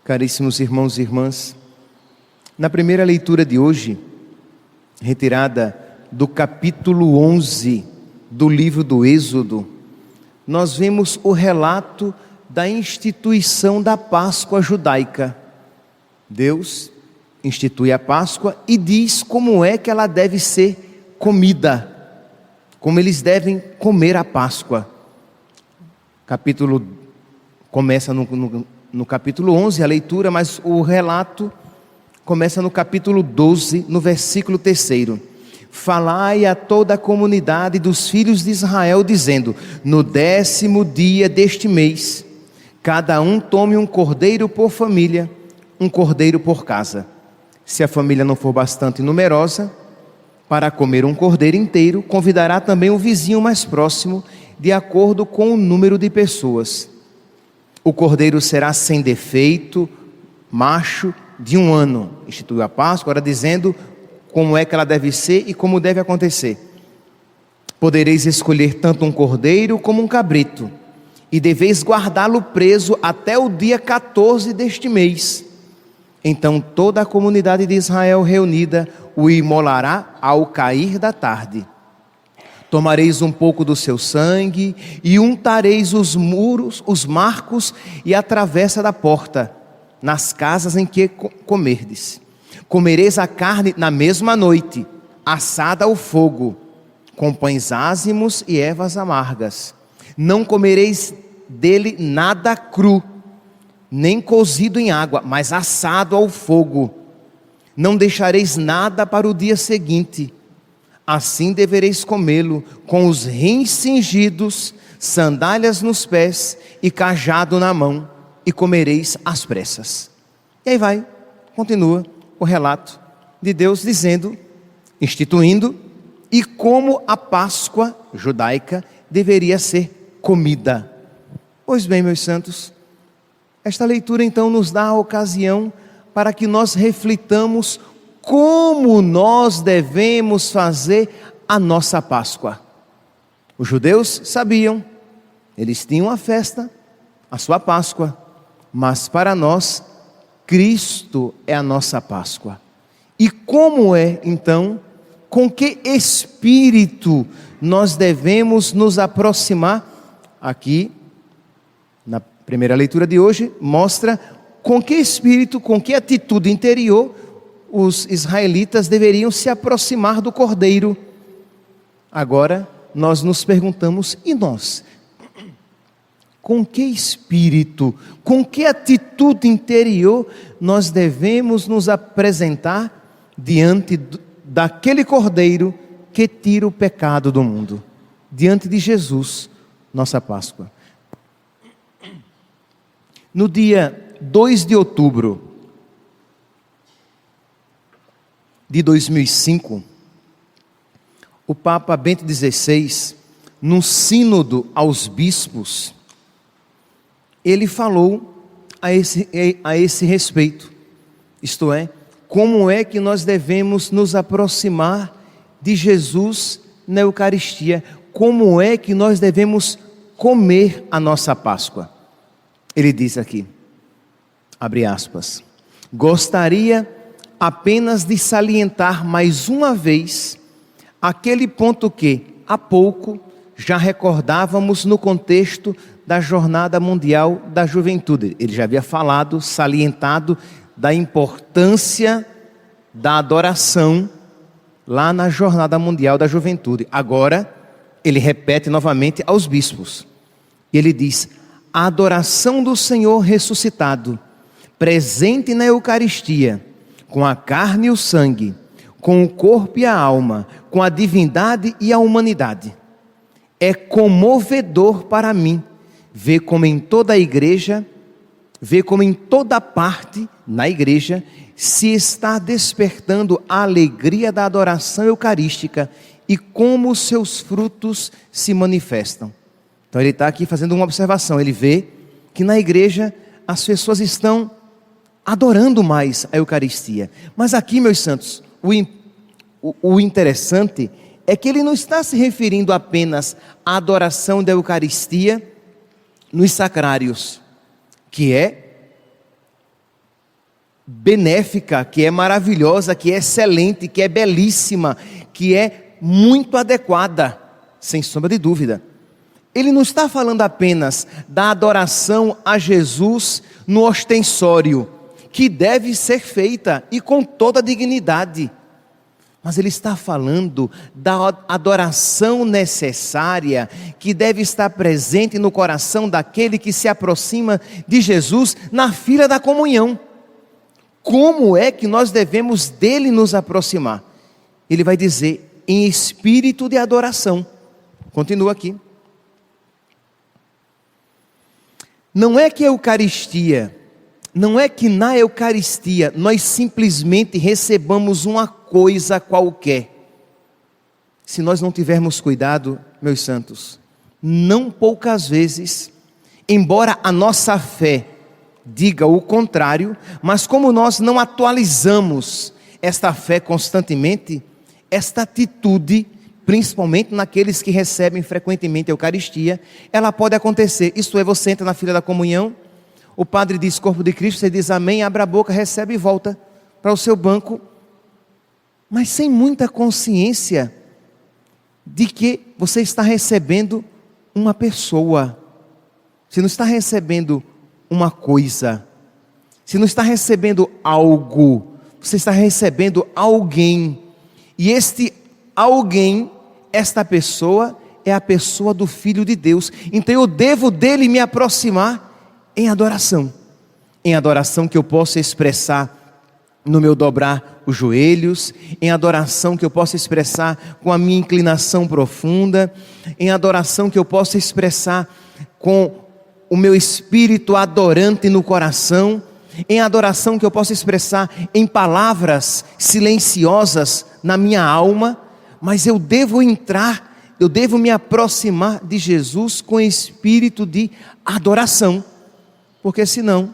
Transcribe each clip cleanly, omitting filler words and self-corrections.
Caríssimos irmãos e irmãs, na primeira leitura de hoje, retirada do capítulo 11 do livro do Êxodo, nós vemos o relato da instituição da Páscoa judaica. Deus institui a Páscoa e diz como é que ela deve ser comida, como eles devem comer a Páscoa. Capítulo começa no capítulo 11, a leitura, mas o relato começa no capítulo 12, no versículo 3. Falai a toda a comunidade dos filhos de Israel, dizendo: no 10º dia deste mês, cada um tome um cordeiro por família, um cordeiro por casa. Se a família não for bastante numerosa para comer um cordeiro inteiro, convidará também o vizinho mais próximo, de acordo com o número de pessoas. O cordeiro será sem defeito, macho, de 1 ano. Instituiu a Páscoa, agora dizendo como é que ela deve ser e como deve acontecer. Podereis escolher tanto um cordeiro como um cabrito, e deveis guardá-lo preso até o dia 14 deste mês. Então toda a comunidade de Israel reunida o imolará ao cair da tarde. Tomareis um pouco do seu sangue e untareis os muros, os marcos e a travessa da porta, nas casas em que comerdes. Comereis a carne na mesma noite, assada ao fogo, com pães ázimos e ervas amargas. Não comereis dele nada cru, nem cozido em água, mas assado ao fogo. Não deixareis nada para o dia seguinte. Assim devereis comê-lo, com os rins cingidos, sandálias nos pés e cajado na mão, e comereis às pressas. E aí continua o relato de Deus dizendo, instituindo, e como a Páscoa judaica deveria ser comida. Pois bem, meus santos, esta leitura então nos dá a ocasião para que nós reflitamos como nós devemos fazer a nossa Páscoa. Os judeus sabiam, eles tinham a festa, a sua Páscoa, mas para nós, Cristo é a nossa Páscoa. E como é, então, com que espírito nós devemos nos aproximar? Aqui, na primeira leitura de hoje, mostra com que espírito, com que atitude interior os israelitas deveriam se aproximar do Cordeiro. Agora, nós nos perguntamos, e nós? Com que espírito, com que atitude interior nós devemos nos apresentar diante daquele Cordeiro que tira o pecado do mundo? Diante de Jesus, nossa Páscoa. No dia 2 de outubro de 2005, o Papa Bento XVI, num sínodo aos bispos, ele falou a esse respeito, isto é, como é que nós devemos nos aproximar de Jesus na Eucaristia, como é que nós devemos comer a nossa Páscoa. Ele diz aqui, abre aspas, gostaria apenas de salientar mais uma vez aquele ponto que, há pouco, já recordávamos no contexto da Jornada Mundial da Juventude. Ele já havia falado, salientado, da importância da adoração lá na Jornada Mundial da Juventude. Agora, ele repete novamente aos bispos. Ele diz, a adoração do Senhor ressuscitado, presente na Eucaristia, com a carne e o sangue, com o corpo e a alma, com a divindade e a humanidade. É comovedor para mim ver como em toda a igreja, ver como em toda parte na igreja se está despertando a alegria da adoração eucarística e como os seus frutos se manifestam. Então ele está aqui fazendo uma observação, ele vê que na igreja as pessoas estão adorando mais a Eucaristia. Mas aqui, meus santos, o interessante é que ele não está se referindo apenas à adoração da Eucaristia nos sacrários, que é benéfica, que é maravilhosa, que é excelente, que é belíssima, que é muito adequada, sem sombra de dúvida. Ele não está falando apenas da adoração a Jesus no ostensório, que deve ser feita e com toda a dignidade. Mas ele está falando da adoração necessária que deve estar presente no coração daquele que se aproxima de Jesus na fila da comunhão. Como é que nós devemos dele nos aproximar? Ele vai dizer, em espírito de adoração. Continua aqui. Não é que na Eucaristia nós simplesmente recebamos uma coisa qualquer. Se nós não tivermos cuidado, meus santos, não poucas vezes, embora a nossa fé diga o contrário, mas como nós não atualizamos esta fé constantemente, esta atitude, principalmente naqueles que recebem frequentemente a Eucaristia, ela pode acontecer. Isto é, você entra na fila da comunhão, o padre diz corpo de Cristo, você diz amém, abre a boca, recebe e volta para o seu banco, mas sem muita consciência de que você está recebendo uma pessoa, você não está recebendo uma coisa, você não está recebendo algo, você está recebendo alguém, e este alguém, esta pessoa, é a pessoa do Filho de Deus. Então eu devo dele me aproximar em adoração que eu possa expressar no meu dobrar os joelhos, em adoração que eu possa expressar com a minha inclinação profunda, em adoração que eu possa expressar com o meu espírito adorante no coração, em adoração que eu possa expressar em palavras silenciosas na minha alma, mas eu devo me aproximar de Jesus com espírito de adoração, porque senão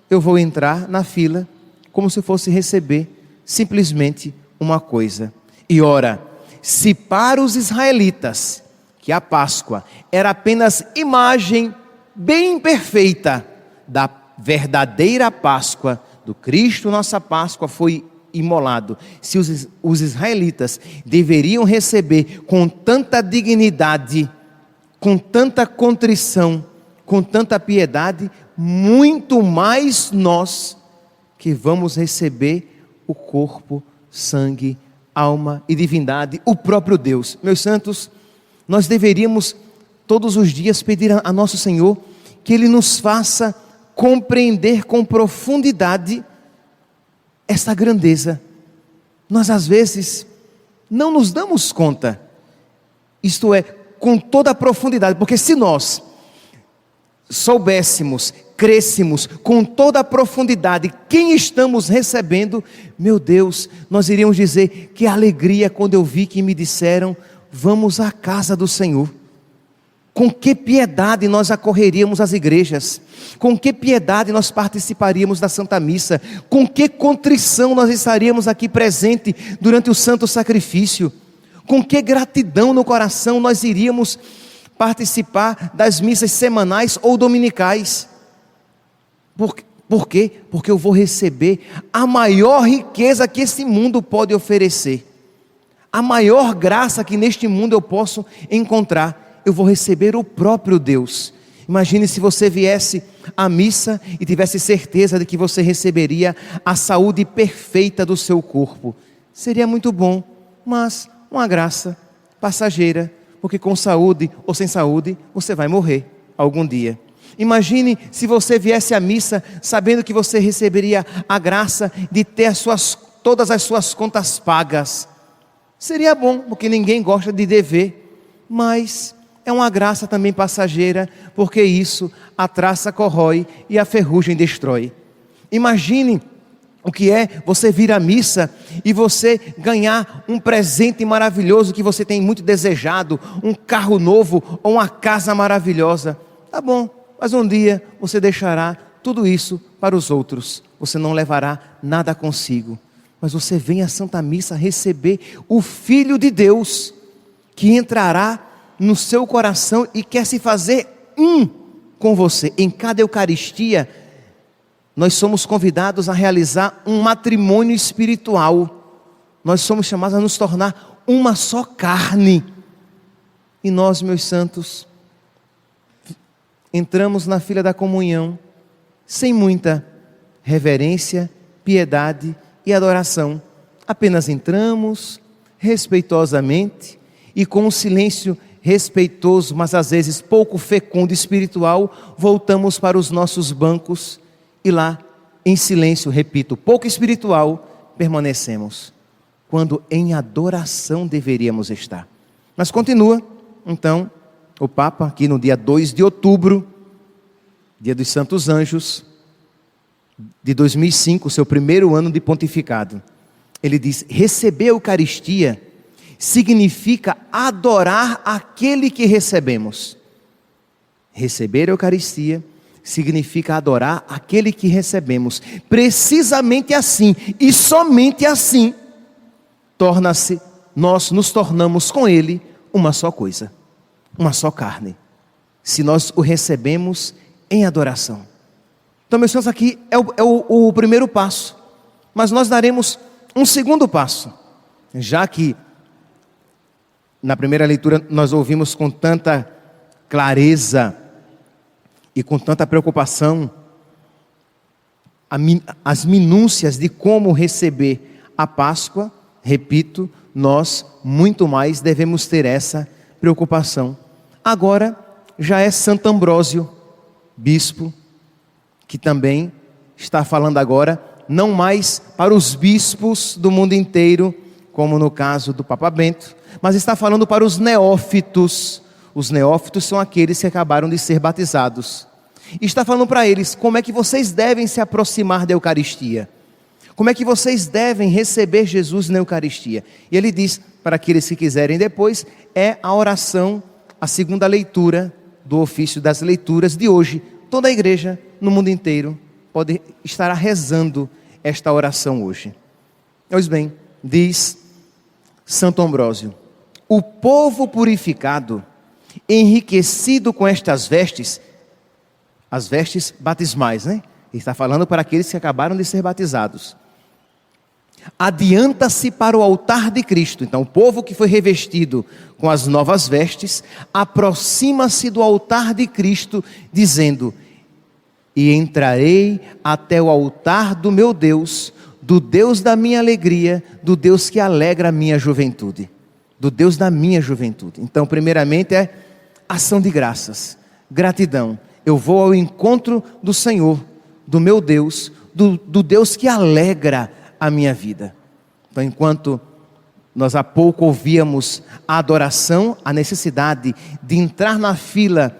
eu vou entrar na fila como se fosse receber simplesmente uma coisa. E ora, se para os israelitas que a Páscoa era apenas imagem bem imperfeita da verdadeira Páscoa, do Cristo, nossa Páscoa foi imolado, se os israelitas deveriam receber com tanta dignidade, com tanta contrição, com tanta piedade, muito mais nós que vamos receber o corpo, sangue, alma e divindade, o próprio Deus. Meus santos, nós deveríamos todos os dias pedir a nosso Senhor que Ele nos faça compreender com profundidade esta grandeza. Nós às vezes não nos damos conta, isto é, com toda a profundidade, porque se nós soubéssemos, crescêssemos com toda a profundidade quem estamos recebendo, meu Deus, nós iríamos dizer que alegria quando eu vi que me disseram, vamos à casa do Senhor. Com que piedade nós acorreríamos às igrejas, com que piedade nós participaríamos da Santa Missa, com que contrição nós estaríamos aqui presente durante o Santo Sacrifício, com que gratidão no coração nós iríamos participar das missas semanais ou dominicais. Por quê? Porque eu vou receber a maior riqueza que esse mundo pode oferecer, a maior graça que neste mundo eu posso encontrar. Eu vou receber o próprio Deus. Imagine se você viesse à missa e tivesse certeza de que você receberia a saúde perfeita do seu corpo. Seria muito bom, mas uma graça passageira, porque com saúde ou sem saúde, você vai morrer algum dia. Imagine se você viesse à missa sabendo que você receberia a graça de ter todas as suas contas pagas. Seria bom, porque ninguém gosta de dever, mas é uma graça também passageira, porque isso a traça corrói e a ferrugem destrói. Imagine o que é você vir à missa e você ganhar um presente maravilhoso que você tem muito desejado, um carro novo ou uma casa maravilhosa. Tá bom, mas um dia você deixará tudo isso para os outros, você não levará nada consigo, mas você vem à Santa Missa receber o Filho de Deus, que entrará no seu coração e quer se fazer um com você. Em cada Eucaristia, nós somos convidados a realizar um matrimônio espiritual. Nós somos chamados a nos tornar uma só carne. E nós, meus santos, entramos na fila da comunhão sem muita reverência, piedade e adoração. Apenas entramos respeitosamente e com um silêncio respeitoso, mas às vezes pouco fecundo espiritual, voltamos para os nossos bancos e lá, em silêncio, repito, pouco espiritual, permanecemos, quando em adoração deveríamos estar. Mas continua, então, o Papa, aqui no dia 2 de outubro, dia dos Santos Anjos, de 2005, seu primeiro ano de pontificado, ele diz: receber a Eucaristia significa adorar aquele que recebemos. Receber a Eucaristia significa adorar aquele que recebemos. Precisamente assim, e somente assim, nós nos tornamos com Ele uma só coisa, uma só carne, se nós o recebemos em adoração. Então, meus irmãos, aqui é o primeiro passo, mas nós daremos um segundo passo, já que na primeira leitura nós ouvimos com tanta clareza e com tanta preocupação as minúcias de como receber a Páscoa. Repito, nós muito mais devemos ter essa preocupação. Agora já é Santo Ambrósio, bispo, que também está falando agora, não mais para os bispos do mundo inteiro, como no caso do Papa Bento, mas está falando para os neófitos. Os neófitos são aqueles que acabaram de ser batizados. E está falando para eles como é que vocês devem se aproximar da Eucaristia. Como é que vocês devem receber Jesus na Eucaristia. E ele diz, para aqueles que quiserem depois, é a oração, a segunda leitura do ofício das leituras de hoje. Toda a igreja no mundo inteiro estará rezando esta oração hoje. Pois bem, diz Santo Ambrósio: o povo purificado, enriquecido com estas vestes, as vestes batismais, né? Ele está falando para aqueles que acabaram de ser batizados, adianta-se para o altar de Cristo. Então, o povo que foi revestido com as novas vestes, aproxima-se do altar de Cristo, dizendo: e entrarei até o altar do meu Deus, do Deus da minha alegria, do Deus que alegra a minha juventude, do Deus da minha juventude. Então, primeiramente é ação de graças, gratidão. Eu vou ao encontro do Senhor, do meu Deus, do Deus que alegra a minha vida. Então, enquanto nós há pouco ouvíamos a adoração, a necessidade de entrar na fila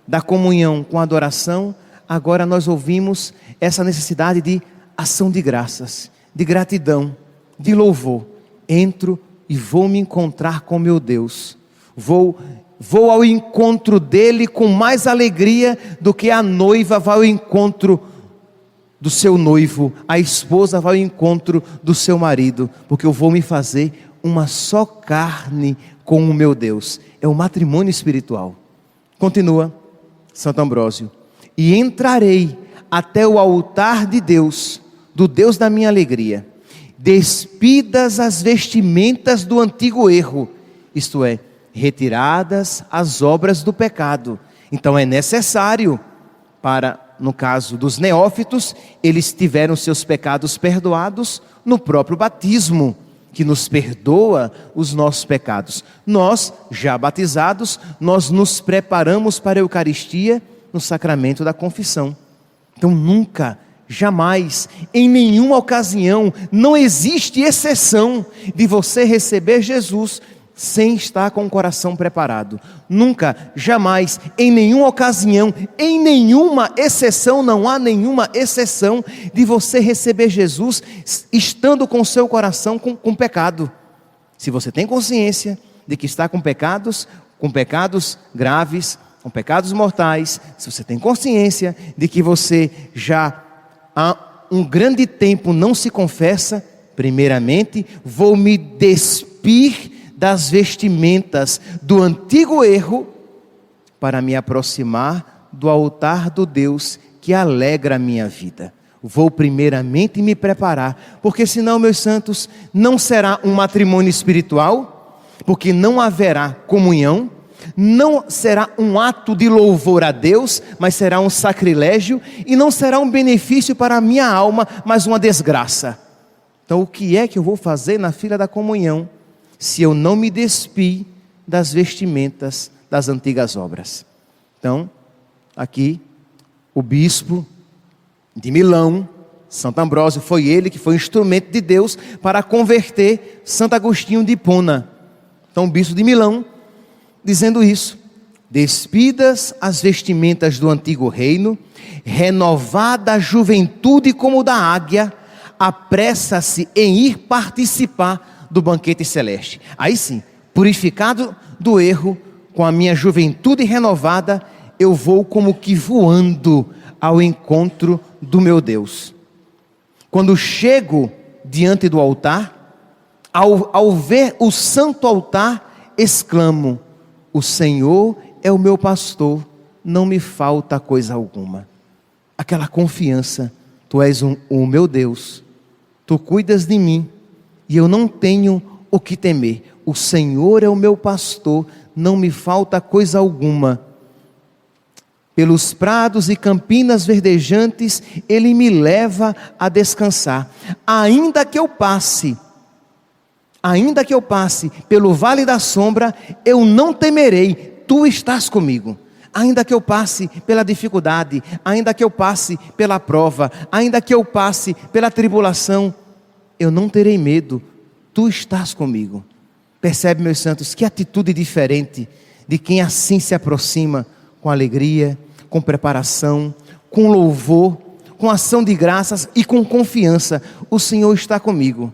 da comunhão com a adoração, agora nós ouvimos essa necessidade de ação de graças, de gratidão, de louvor. Entro e vou me encontrar com meu Deus. Vou ao encontro dele com mais alegria do que a noiva vai ao encontro do seu noivo, a esposa vai ao encontro do seu marido, porque eu vou me fazer uma só carne com o meu Deus. É o matrimônio espiritual. Continua Santo Ambrósio: e entrarei até o altar de Deus, do Deus da minha alegria, despidas as vestimentas do antigo erro, isto é, retiradas as obras do pecado. Então é necessário no caso dos neófitos, eles tiveram seus pecados perdoados no próprio batismo, que nos perdoa os nossos pecados. Nós, já batizados, nós nos preparamos para a Eucaristia no sacramento da confissão. Então nunca, jamais, em nenhuma ocasião, não existe exceção de você receber Jesus sem estar com o coração preparado. Nunca, jamais, em nenhuma ocasião, em nenhuma exceção, não há nenhuma exceção de você receber Jesus estando com o seu coração com pecado. Se você tem consciência de que está com pecados graves, com pecados mortais, se você tem consciência de que você já há um grande tempo não se confessa, primeiramente, vou me despir das vestimentas do antigo erro, para me aproximar do altar do Deus que alegra a minha vida. vou primeiramente me preparar, porque senão, meus santos, não será um matrimônio espiritual, porque não haverá comunhão, não será um ato de louvor a Deus, mas será um sacrilégio, e não será um benefício para a minha alma, mas uma desgraça. Então, o que é que eu vou fazer na fila da comunhão, se eu não me despir das vestimentas das antigas obras? Então, aqui, o bispo de Milão, Santo Ambrósio, foi ele que foi instrumento de Deus para converter Santo Agostinho de Hipona. Então, o bispo de Milão, dizendo isso: despidas as vestimentas do antigo reino, renovada a juventude como da águia, apressa-se em ir participar do banquete celeste. Aí sim, purificado do erro, com a minha juventude renovada, eu vou como que voando ao encontro do meu Deus. Quando chego diante do altar, ao ver o santo altar, exclamo: o Senhor é o meu pastor, não me falta coisa alguma. Aquela confiança: tu és o meu Deus, tu cuidas de mim, e eu não tenho o que temer. O Senhor é o meu pastor, não me falta coisa alguma. Pelos prados e campinas verdejantes, Ele me leva a descansar. Ainda que eu passe pelo vale da sombra, eu não temerei, tu estás comigo. Ainda que eu passe pela dificuldade, ainda que eu passe pela prova, ainda que eu passe pela tribulação, eu não terei medo, tu estás comigo. Percebe, meus santos, que atitude diferente de quem assim se aproxima com alegria, com preparação, com louvor, com ação de graças e com confiança. O Senhor está comigo,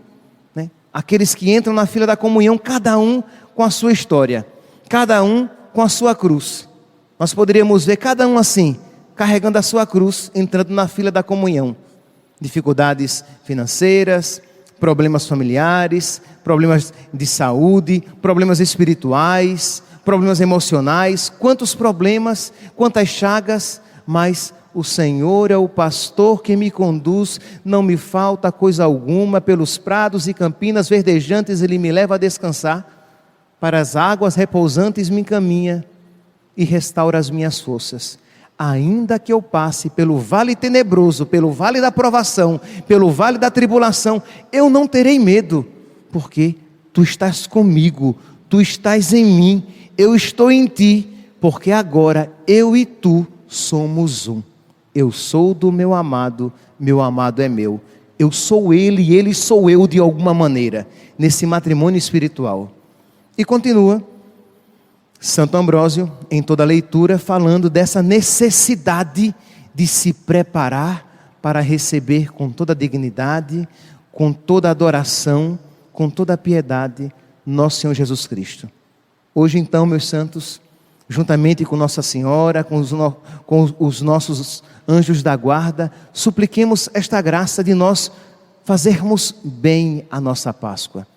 né? Aqueles que entram na fila da comunhão, cada um com a sua história, cada um com a sua cruz. Nós poderíamos ver cada um assim, carregando a sua cruz, entrando na fila da comunhão. Dificuldades financeiras, problemas familiares, problemas de saúde, problemas espirituais, problemas emocionais, quantos problemas, quantas chagas, mas o Senhor é o pastor que me conduz, não me falta coisa alguma, pelos prados e campinas verdejantes Ele me leva a descansar, para as águas repousantes me encaminha e restaura as minhas forças. Ainda que eu passe pelo vale tenebroso, pelo vale da provação, pelo vale da tribulação, eu não terei medo, porque tu estás comigo, tu estás em mim, eu estou em ti, porque agora eu e tu somos um. Eu sou do meu amado é meu. Eu sou ele e ele sou eu de alguma maneira, nesse matrimônio espiritual. E continua Santo Ambrósio, em toda a leitura, falando dessa necessidade de se preparar para receber com toda a dignidade, com toda a adoração, com toda a piedade, nosso Senhor Jesus Cristo. Hoje então, meus santos, juntamente com Nossa Senhora, com os nossos anjos da guarda, supliquemos esta graça de nós fazermos bem a nossa Páscoa,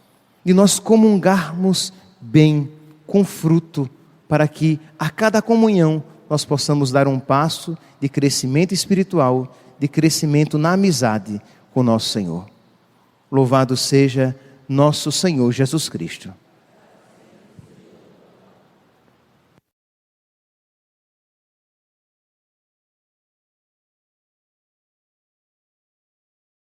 de nós comungarmos bem, com fruto, para que a cada comunhão nós possamos dar um passo de crescimento espiritual, de crescimento na amizade com nosso Senhor. Louvado seja nosso Senhor Jesus Cristo.